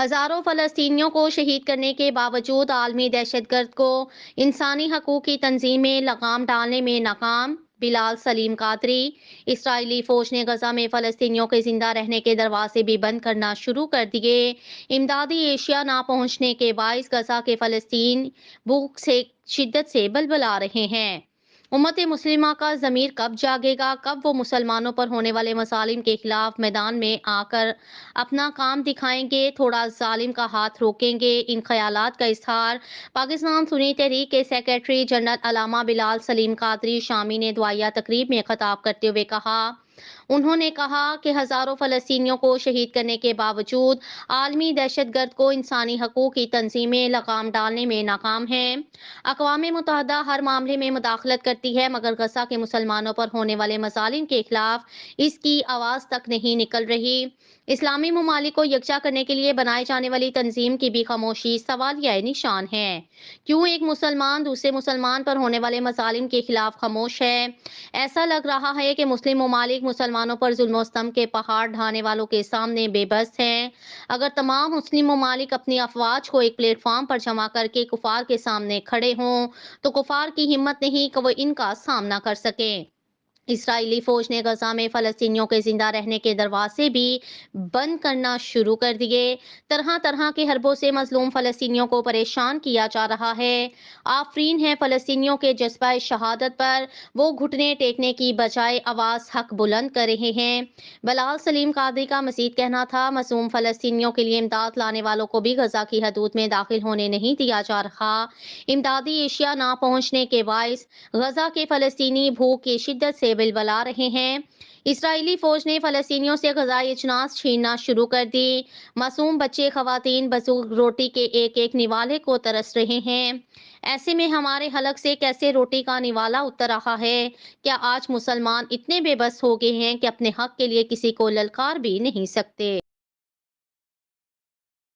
ہزاروں فلسطینیوں کو شہید کرنے کے باوجود عالمی دہشت گرد کو انسانی حقوق کی تنظیمیں لگام ڈالنے میں ناکام۔ بلال سلیم قادری۔ اسرائیلی فوج نے غزہ میں فلسطینیوں کے زندہ رہنے کے دروازے بھی بند کرنا شروع کر دیے۔ امدادی اشیاء نہ پہنچنے کے باعث غزہ کے فلسطین بھوک سے شدت سے بلبلا رہے ہیں۔ امت مسلمہ کا ضمیر کب جاگے گا؟ کب وہ مسلمانوں پر ہونے والے مظالم کے خلاف میدان میں آ کر اپنا کام دکھائیں گے، تھوڑا ظالم کا ہاتھ روکیں گے؟ ان خیالات کا اظہار پاکستان سنی تحریک کے سیکریٹری جنرل علامہ بلال سلیم قادری شامی نے دعائیہ تقریب میں خطاب کرتے ہوئے کہا۔ انہوں نے کہا کہ ہزاروں فلسطینیوں کو شہید کرنے کے باوجود عالمی دہشت گرد کو انسانی حقوق کی تنظیمیں لگام ڈالنے میں ناکام ہیں۔ اقوام متحدہ ہر معاملے میں مداخلت کرتی ہے مگر غزہ کے مسلمانوں پر ہونے والے مظالم کے خلاف اس کی آواز تک نہیں نکل رہی۔ اسلامی ممالک کو یکجا کرنے کے لیے بنائے جانے والی تنظیم کی بھی خاموشی سوالیہ نشان ہے۔ کیوں ایک مسلمان دوسرے مسلمان پر ہونے والے مظالم کے خلاف خاموش ہے؟ ایسا لگ رہا ہے کہ مسلم ممالک مسلمانوں پر ظلم و ستم کے پہاڑ ڈھانے والوں کے سامنے بے بس ہیں۔ اگر تمام مسلم ممالک اپنی افواج کو ایک پلیٹ فارم پر جمع کر کے کفار کے سامنے کھڑے ہوں تو کفار کی ہمت نہیں کہ وہ ان کا سامنا کر سکیں۔ اسرائیلی فوج نے غزہ میں فلسطینیوں کے زندہ رہنے کے دروازے بھی بند کرنا شروع کر دیے۔ طرح طرح کے حربوں سے مظلوم فلسطینیوں کو پریشان کیا جا رہا ہے۔ آفرین ہے فلسطینیوں کے جذبہ شہادت پر، وہ گھٹنے ٹیکنے کی بجائے آواز حق بلند کر رہے ہیں۔ بلال سلیم قادری کا مزید کہنا تھا، مظلوم فلسطینیوں کے لیے امداد لانے والوں کو بھی غزہ کی حدود میں داخل ہونے نہیں دیا جا رہا۔ امدادی اشیاء نہ پہنچنے کے باعث غزہ کے فلسطینی بھوک کی شدت سے بلبلا رہے ہیں۔ اسرائیلی فوج نے فلسطینیوں سے غذائی اجناس چھیننا شروع کر دی۔ معصوم بچے، خواتین، بزرگ روٹی کے ایک ایک نوالے کو ترس رہے ہیں۔ ایسے میں ہمارے حلق سے کیسے روٹی کا نوالا اتر رہا ہے؟ کیا آج مسلمان اتنے بے بس ہو گئے ہیں کہ اپنے حق کے لیے کسی کو للکار بھی نہیں سکتے؟